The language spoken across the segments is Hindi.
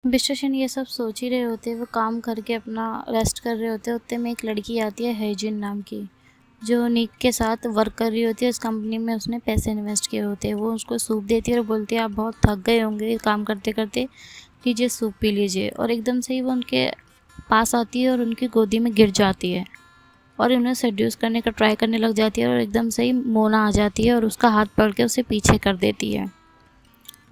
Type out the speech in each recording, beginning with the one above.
मिस्टर शिन ये सब सोच ही रहे होते, वो काम करके अपना रेस्ट कर रहे होते। उतने में एक लड़की आती है हेजिन नाम की, जो निक के साथ वर्क कर रही होती है। उस कंपनी में उसने पैसे इन्वेस्ट किए होते हैं। वो उसको सूप देती है और बोलती है आप बहुत थक गए होंगे काम करते करते, लीजिए सूप पी लीजिए। और एकदम से ही वो उनके पास आती है और उनकी गोदी में गिर जाती है और उन्हें सेड्यूस करने का ट्राई करने लग जाती है। और एकदम से ही मोना आ जाती है और उसका हाथ पकड़ के उसे पीछे कर देती है।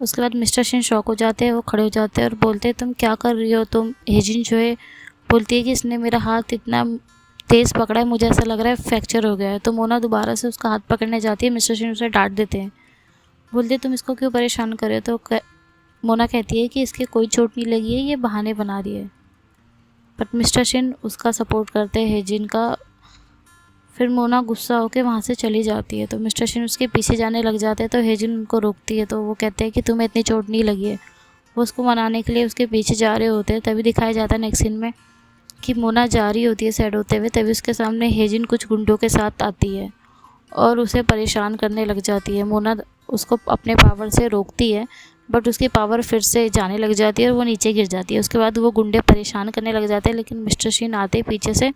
उसके बाद मिस्टर शिन शॉक हो जाते हैं, वो खड़े हो जाते हैं और बोलते हैं तुम क्या कर रही हो। तुम हेजिन जो है बोलती है कि इसने मेरा हाथ इतना तेज़ पकड़ा है, मुझे ऐसा लग रहा है फ्रैक्चर हो गया है। तो मोना दोबारा से उसका हाथ पकड़ने जाती है। मिस्टर शिन उसे डांट देते हैं, बोलते तुम इसको क्यों परेशान कर रहे हो। तो मोना कहती है कि इसके कोई चोट नहीं लगी है, ये बहाने बना रही है। बट मिस्टर शिन उसका सपोर्ट करते हैं हेजिन का। फिर मोना गुस्सा होकर वहाँ से चली जाती है। तो मिस्टर शिन उसके पीछे जाने लग जाते हैं। तो हेजिन उनको रोकती है। तो वो कहते हैं कि तुम्हें इतनी चोट नहीं लगी है। वो उसको मनाने के लिए उसके पीछे जा रहे होते हैं। तभी दिखाया जाता है नेक्स्ट सीन में कि मोना जा रही होती है सैड होते हुए। तभी उसके सामने हेजिन कुछ गुंडों के साथ आती है और उसे परेशान करने लग जाती है। मोना उसको अपने पावर से रोकती है, बट उसकी पावर फिर से जाने लग जाती है और वो नीचे गिर जाती है। उसके बाद वो गुंडे परेशान करने लग जाते हैं, लेकिन मिस्टर शिन आते पीछे से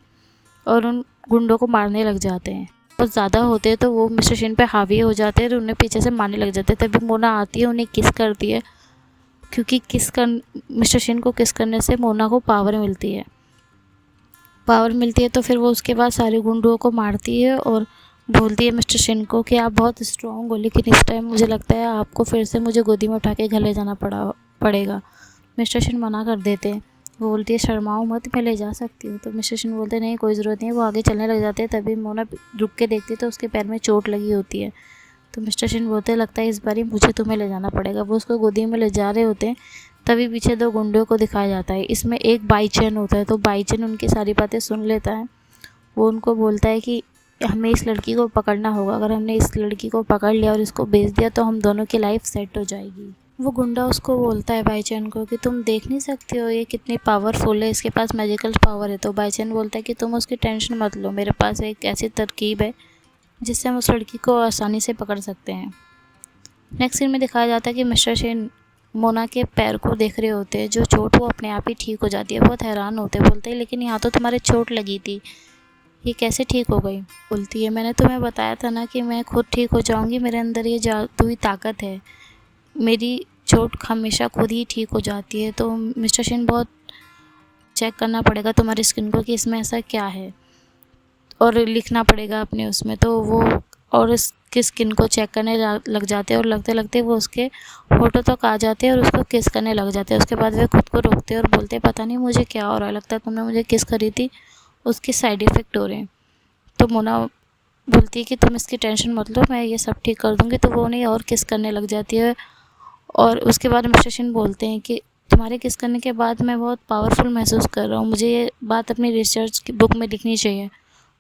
और उन गुंडों को मारने लग जाते हैं। बहुत ज़्यादा होते हैं तो वो मिस्टर शिन पे हावी हो जाते हैं और उन्हें पीछे से मारने लग जाते हैं। तभी मोना आती है, उन्हें किस करती है, क्योंकि मिस्टर शिन को किस करने से मोना को पावर मिलती है। तो फिर वो उसके बाद सारे गुंडों को मारती है और बोलती है मिस्टर शिन को कि आप बहुत स्ट्रॉन्ग हो, लेकिन इस टाइम मुझे लगता है आपको फिर से मुझे गोदी में उठा के घर ले जाना पड़ेगा। मिस्टर शिन मना कर देते हैं। वो बोलती है शर्माओ मत, मैं ले जा सकती हूँ। तो मिस्टर शिन बोलते नहीं कोई ज़रूरत नहीं है। वो आगे चलने लग जाते हैं। तभी मोना रुक के देखती है तो उसके पैर में चोट लगी होती है। तो मिस्टर शिन बोलते लगता है इस बारी मुझे तुम्हें ले जाना पड़ेगा। वो उसको गोदी में ले जा रहे होते हैं। तभी पीछे दो गुंडों को दिखाया जाता है। इसमें एक बाईचैन होता है। तो बाईचैन उनकी सारी बातें सुन लेता है। वो उनको बोलता है कि हमें इस लड़की को पकड़ना होगा। अगर हमने इस लड़की को पकड़ लिया और इसको बेच दिया तो हम दोनों की लाइफ सेट हो जाएगी। वो गुंडा उसको बोलता है बाईचैन को कि तुम देख नहीं सकते हो ये कितनी पावरफुल है, इसके पास मैजिकल पावर है। तो बाईचैन बोलता है कि तुम उसकी टेंशन मत लो, मेरे पास एक ऐसी तरकीब है जिससे हम उस लड़की को आसानी से पकड़ सकते हैं। नेक्स्ट सीन में दिखाया जाता है कि मिस्टर शिन मोना के पैर को देख रहे होते हैं, जो चोट वो अपने आप ही ठीक हो जाती है। बहुत हैरान होते हैं, बोलते हैं लेकिन यहाँ तो तुम्हारे चोट लगी थी, ये कैसे ठीक हो गई। बोलती है मैंने तुम्हें बताया था ना कि मैं खुद ठीक हो जाऊँगी, मेरे अंदर ये जादुई ताकत है, मेरी चोट हमेशा खुद ही ठीक हो जाती है। तो मिस्टर शिन बहुत चेक करना पड़ेगा तुम्हारी स्किन को कि इसमें ऐसा क्या है, और लिखना पड़ेगा अपने उसमें। तो वो और इसकी स्किन को चेक करने लग जाते हैं और लगते लगते वो उसके होठों तक आ जाते हैं और उसको किस करने लग जाते हैं। उसके बाद वे खुद को रोकते हैं और बोलते हैं पता नहीं मुझे क्या हो रहा है, लगता है तुमने मुझे किस करी थी, उसके साइड इफ़ेक्ट हो रहे हैं। तो मोना बोलती है कि तुम इसकी टेंशन मत लो, मैं ये सब ठीक कर दूँगी। तो वो उन्हें और किस करने लग जाती है। और उसके बाद मिस्टर शिन बोलते हैं कि तुम्हारे किस करने के बाद मैं बहुत पावरफुल महसूस कर रहा हूँ, मुझे ये बात अपनी रिसर्च की बुक में लिखनी चाहिए।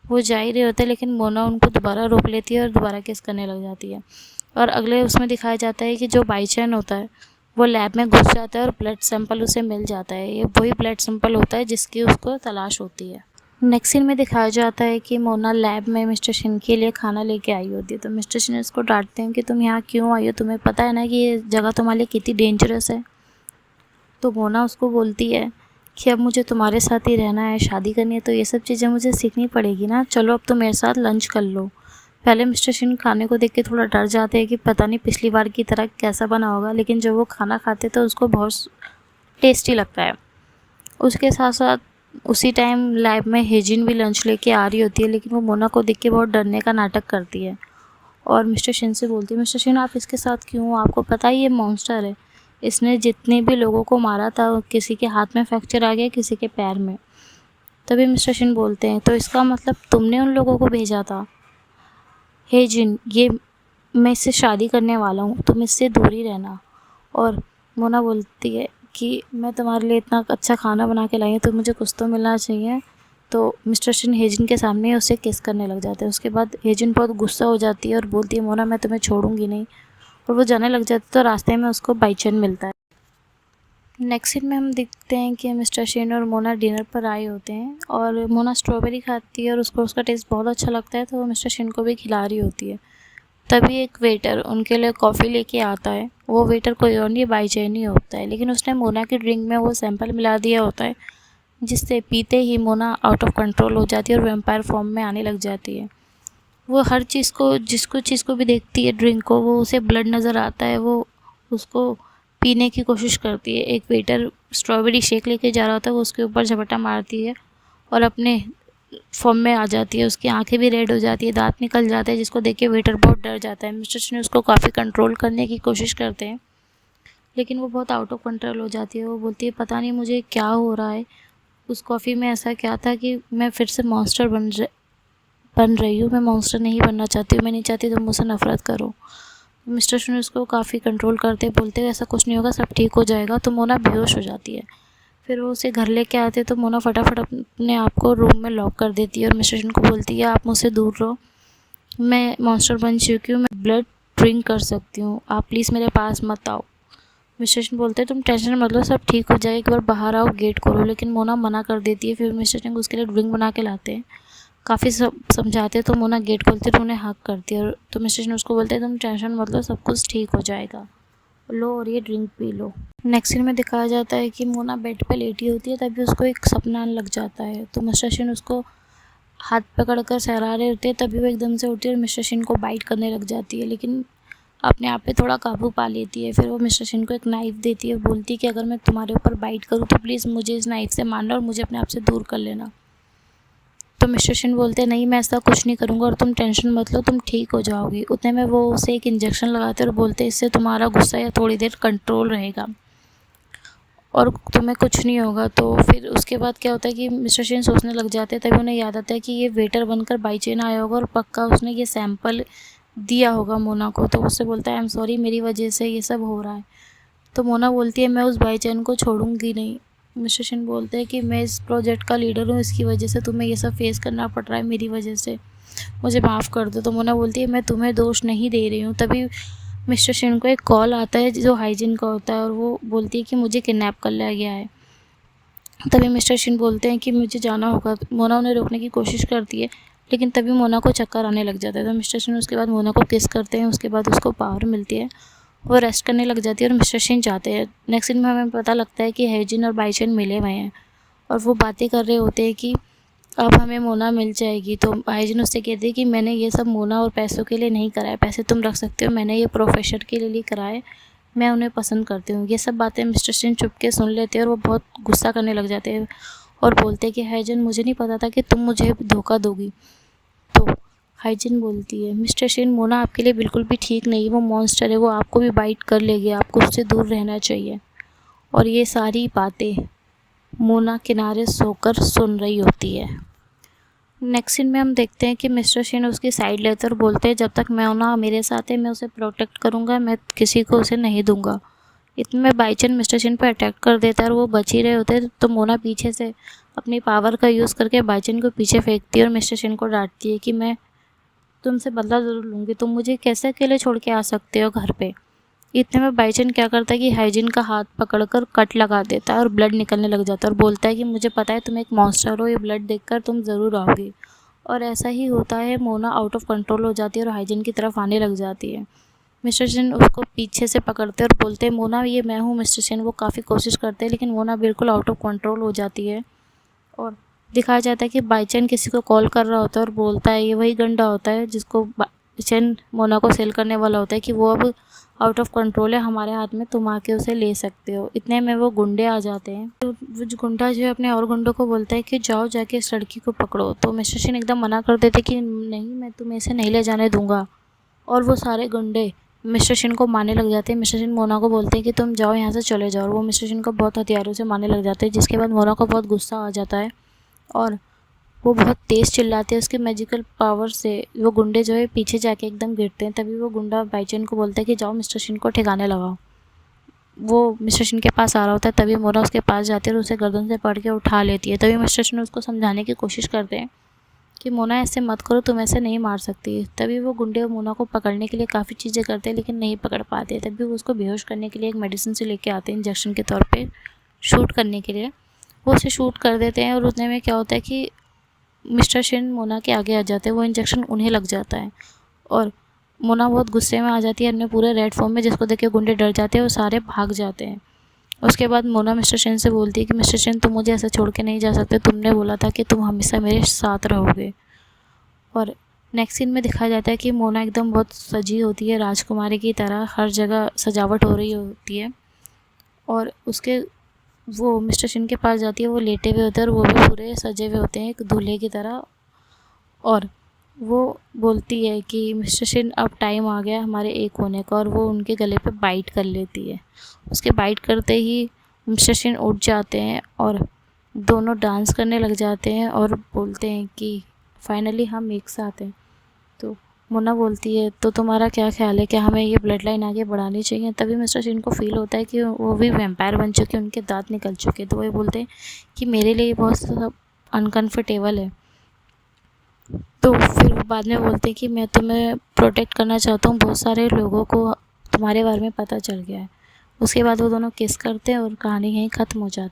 वो जा ही रहे होते हैं, लेकिन मोना उनको दोबारा रोक लेती है और दोबारा किस करने लग जाती है। और अगले उसमें दिखाया जाता है कि जो बाईचैन होता है वो लैब में घुस जाता है और ब्लड सैंपल उसे मिल जाता है। ये वही ब्लड सैंपल होता है जिसकी उसको तलाश होती है। नेक्स्ट सीन में दिखाया जाता है कि मोना लैब में मिस्टर शिन के लिए खाना लेके आई होती है। तो मिस्टर शिन इसको डांटते हैं कि तुम यहाँ क्यों आई हो, तुम्हें पता है ना कि ये जगह तुम्हारे लिए कितनी डेंजरस है। तो मोना उसको बोलती है कि अब मुझे तुम्हारे साथ ही रहना है, शादी करनी है, तो ये सब चीज़ें मुझे सीखनी पड़ेगी ना। चलो अब तो मेरे साथ लंच कर लो। पहले मिस्टर शिन खाने को देख के थोड़ा डर जाते हैं कि पता नहीं पिछली बार की तरह कैसा बना होगा, लेकिन जब वो खाना खाते तो उसको बहुत टेस्टी लगता है। उसके साथ साथ उसी टाइम लैब में हेजिन भी लंच लेके आ रही होती है, लेकिन वो मोना को देख के बहुत डरने का नाटक करती है और मिस्टर शिन से बोलती है मिस्टर शिन आप इसके साथ क्यों हो, आपको पता ही ये मॉन्स्टर है, इसने जितने भी लोगों को मारा था किसी के हाथ में फ्रैक्चर आ गया, किसी के पैर में। तभी मिस्टर शिन बोलते हैं तो इसका मतलब तुमने उन लोगों को भेजा था। हेजिन ये मैं इससे शादी करने वाला हूँ, तुम इससे दूर ही रहना। और मोना बोलती है कि मैं तुम्हारे लिए इतना अच्छा खाना बना के लाई हूँ तो मुझे कुछ तो मिलना चाहिए। तो मिस्टर शिन हेजिन के सामने उसे किस करने लग जाते हैं। उसके बाद हेजिन बहुत गुस्सा हो जाती है और बोलती है मोना मैं तुम्हें छोड़ूंगी नहीं, और वो जाने लग जाती है। तो रास्ते में उसको बाईचैन मिलता है। नेक्स्ट सीन में हम देखते हैं कि मिस्टर शिन और मोना डिनर पर आए होते हैं और मोना स्ट्रॉबेरी खाती है और उसको उसका टेस्ट बहुत अच्छा लगता है, तो वो मिस्टर शिन को भी खिला रही होती है। तभी एक वेटर उनके लिए कॉफ़ी लेके आता है वो वेटर कोई और नहीं बाईचैन ही होता है, लेकिन उसने मोना की ड्रिंक में वो सैंपल मिला दिया होता है, जिससे पीते ही मोना आउट ऑफ कंट्रोल हो जाती है और वैम्पायर फॉर्म में आने लग जाती है। वो हर चीज़ को चीज़ को भी देखती है ड्रिंक को, वो उसे ब्लड नज़र आता है, वो उसको पीने की कोशिश करती है। एक वेटर स्ट्रॉबेरी शेक लेके जा रहा होता है, वो उसके ऊपर झपटा मारती है और अपने फॉर्म में आ जाती है। उसकी आंखें भी रेड हो जाती है, दांत निकल जाते हैं, जिसको देख के वेटर बहुत डर जाता है। मिस्टर शन उसको काफ़ी कंट्रोल करने की कोशिश करते हैं, लेकिन वो बहुत आउट ऑफ कंट्रोल हो जाती है। वो बोलती है पता नहीं मुझे क्या हो रहा है, उस कॉफ़ी में ऐसा क्या था कि मैं फिर से मॉन्स्टर बन रही हूँ। मैं मॉन्स्टर नहीं बनना चाहती हूँ, मैं नहीं चाहती तुम मुझसे नफ़रत करो। मिस्टर शन उसको काफ़ी कंट्रोल करते बोलते हैं ऐसा कुछ नहीं होगा, सब ठीक हो जाएगा। तो मोना बेहोश हो जाती है। फिर वो उसे घर लेके आते तो मोना फटाफट अपने आप को रूम में लॉक कर देती है और मिस्टर शन को बोलती है आप मुझसे दूर रहो, मैं मॉन्स्टर बन चुकी हूँ, मैं ब्लड ड्रिंक कर सकती हूँ, आप प्लीज़ मेरे पास मत आओ। मिस्टर शन बोलते हैं तुम टेंशन मत लो, सब ठीक हो जाएगा, एक बार बाहर आओ, गेट खोलो। लेकिन मोना मना कर देती है। फिर मिस्टर शन उसके लिए ड्रिंक बना के लाते हैं, काफ़ी समझाते हैं तो मोना गेट खोलती है तो उन्हें हक करती है। और तो मिस्टर शन उसको बोलते हैं तुम टेंशन मत लो, सब कुछ ठीक हो जाएगा, लो और ये drink P low. Next scene में दिखाया जाता है कि मोना बेड पे लेटी होती है, तभी उसको एक सपना आने लग जाता है। तो मिस्टर शन उसको हाथ पकड़ कर सहरा रहे होते हैं, तभी वो एकदम से उठती है और मिस्टर शन को बाइट करने लग जाती है, लेकिन अपने आप पे थोड़ा काबू पा लेती है। फिर वो मिस्टर शन को एक नाइफ़ देती है, बोलती है कि अगर मैं तुम्हारे ऊपर बाइट करूँ तो प्लीज़ मुझे इस नाइफ़ से मारना और मुझे अपने आप से दूर कर लेना। तो मिस्टर शन बोलते हैं नहीं मैं ऐसा कुछ नहीं करूँगा और तुम टेंशन मत लो, तुम ठीक हो जाओगी। उतने में वो उसे एक इंजेक्शन लगाते हैं और बोलते हैं इससे तुम्हारा गुस्सा या थोड़ी देर कंट्रोल रहेगा और तुम्हें कुछ नहीं होगा। तो फिर उसके बाद क्या होता है कि मिस्टर शन सोचने लग जाते हैं, तभी उन्हें याद आता है कि ये वेटर बनकर बाईचैन आया होगा और पक्का उसने ये सैंपल दिया होगा मोना को। तो उससे बोलता है आई एम सॉरी, मेरी वजह से ये सब हो रहा है। तो मोना बोलती है मैं उस बाईचैन को छोड़ूंगी नहीं। मिस्टर शन बोलते हैं कि मैं इस प्रोजेक्ट का लीडर हूँ, इसकी वजह से तुम्हें ये सब फेस करना पड़ रहा है, मेरी वजह से, मुझे माफ़ कर दो। तो मोना बोलती है मैं तुम्हें दोष नहीं दे रही हूँ। तभी मिस्टर शन को एक कॉल आता है जो हाइजीन का होता है और वो बोलती है कि मुझे किडनैप कर लिया गया है। तभी मिस्टर शन बोलते हैं कि मुझे जाना होगा। मोना उन्हें रोकने की कोशिश करती है, लेकिन तभी मोना को चक्कर आने लग जाता है। तो मिस्टर शन उसके बाद मोना को किस करते हैं, उसके बाद उसको पावर मिलती है, वो रेस्ट करने लग जाती है और मिस्टर शन जाते हैं। नेक्स्ट सीन में हमें पता लगता है कि हाइजीन और बाईचैन मिले हुए हैं और वो बातें कर रहे होते हैं कि अब हमें मोना मिल जाएगी। तो हाइजीन उससे कहती है कि मैंने ये सब मोना और पैसों के लिए नहीं करा है, पैसे तुम रख सकते हो, मैंने ये प्रोफेसर के लिए करा है, मैं उन्हें पसंद करती हूँ। ये सब बातें मिस्टर शन चुप के सुन लेते हैं और वो बहुत गुस्सा करने लग जाते हैं और बोलते हैं कि हाइजीन मुझे नहीं पता था कि तुम मुझे धोखा दोगी। तो हाइजीन बोलती है मिस्टर शन मोना आपके लिए बिल्कुल भी ठीक नहीं, वो मॉन्स्टर है, वो आपको भी बाइट कर लेगी, आपको उससे दूर रहना चाहिए। और ये सारी बातें मोना किनारे सोकर सुन रही होती है। नेक्स्ट सीन में हम देखते हैं कि मिस्टर शन उसकी साइड लेते और बोलते हैं जब तक मोना मेरे साथ है मैं उसे प्रोटेक्ट करूँगा, मैं किसी को उसे नहीं दूंगा। इतने में बाईचैन मिस्टर शन पर अटैक कर देता है और वो बच ही रहे होते हैं। तो मोना पीछे से अपनी पावर का यूज़ करके बाईचैन को पीछे फेंकती है और मिस्टर शन को डांटती है कि मैं तुमसे बदला ज़रूर लूँगी, तुम मुझे कैसे अकेले छोड़ के आ सकते हो घर पे। इतने में बाईचैन क्या करता है कि हाइजीन का हाथ पकड़कर कट लगा देता है और ब्लड निकलने लग जाता है और बोलता है कि मुझे पता है तुम एक मॉन्स्टर हो, ये ब्लड देखकर तुम ज़रूर आओगी। और ऐसा ही होता है, मोना आउट ऑफ कंट्रोल हो जाती है और हाइजीन की तरफ आने लग जाती है। मिस्टर शन उसको पीछे से पकड़ते और बोलते हैं मोना ये मैं हूँ मिस्टर शन। वो काफ़ी कोशिश करते हैं लेकिन मोना बिल्कुल आउट ऑफ कंट्रोल हो जाती है और दिखाया जाता है कि बाईचैन किसी को कॉल कर रहा होता है और बोलता है, ये वही गंडा होता है जिसको बाईचैन मोना को सेल करने वाला होता है कि वो अब आउट ऑफ कंट्रोल है हमारे हाथ में, तुम आके उसे ले सकते हो। इतने में वो गुंडे आ जाते हैं। तो वो जो गुंडा जो है अपने और गुंडों को बोलता है कि जाओ जाके इस लड़की को पकड़ो। तो मिस्टर शन एकदम मना कर देते कि नहीं, मैं तुम्हें इसे नहीं ले जाने दूंगा। और वो सारे गुंडे मिस्टर शन को मारने लग जाते हैं। मिस्टर शन मोना को बोलते हैं कि तुम जाओ यहाँ से चले जाओ, और वो मिस्टर शन को बहुत हथियारों से मारने लग जाते हैं, जिसके बाद मोना को बहुत गुस्सा आ जाता है और वो बहुत तेज़ चिल्लाते हैं। उसके मैजिकल पावर से वो गुंडे जो है पीछे जाके एकदम गिरते हैं। तभी वो गुंडा बाईचैन को बोलता है कि जाओ मिस्टर शन को ठिकाने लगाओ। वो मिस्टर शन के पास आ रहा होता है, तभी मोना उसके पास जाती है और उसे गर्दन से पकड़ के उठा लेती है। तभी मिस्टर शन उसको समझाने की कोशिश करते हैं कि मोना ऐसे मत करो, तुम ऐसे नहीं मार सकती। तभी वो गुंडे मोना को पकड़ने के लिए काफ़ी चीज़ें करते हैं लेकिन नहीं पकड़ पाते। तभी वो उसको बेहोश करने के लिए एक मेडिसिन से लेके आते हैं इंजेक्शन के तौर पे शूट करने के लिए। वो उसे शूट कर देते हैं और उतने में क्या होता है कि मिस्टर शन मोना के आगे आ जाते हैं, वो इंजेक्शन उन्हें लग जाता है और मोना बहुत गुस्से में आ जाती है अपने पूरे रेड फॉर्म में, जिसको देख के गुंडे डर जाते हैं और सारे भाग जाते हैं। उसके बाद मोना मिस्टर शिन से बोलती है कि मिस्टर शिन, तुम मुझे ऐसे छोड़ के नहीं जा सकते, तुमने बोला था कि तुम हमेशा मेरे साथ रहोगे। और नेक्स्ट सीन में दिखाया जाता है कि मोना एकदम बहुत सजी होती है, राजकुमारी की तरह, हर जगह सजावट हो रही होती है, और उसके वो मिस्टर शिन के पास जाती है। वो लेटे हुए होते हैं और वो भी पूरे सजे हुए होते हैं एक दूल्हे की तरह, और वो बोलती है कि मिस्टर शिन अब टाइम आ गया हमारे एक होने का, और वो उनके गले पे बाइट कर लेती है। उसके बाइट करते ही मिस्टर शिन उठ जाते हैं और दोनों डांस करने लग जाते हैं और बोलते हैं कि फाइनली हम एक साथ हैं। तो मोना बोलती है, तो तुम्हारा क्या ख्याल है, क्या हमें ये ब्लड लाइन आगे बढ़ानी चाहिए? तभी मिस्टर शिन को फील होता है कि वो भी वैम्पायर बन चुके, उनके दांत निकल चुके। तो वो बोलते हैं कि मेरे लिए बहुत सब अनकम्फर्टेबल है। तो फिर बाद में बोलते हैं कि मैं तुम्हें प्रोटेक्ट करना चाहता हूँ, बहुत सारे लोगों को तुम्हारे बारे में पता चल गया है। उसके बाद वो दोनों किस करते हैं और कहानी यहीं ख़त्म हो जाती है।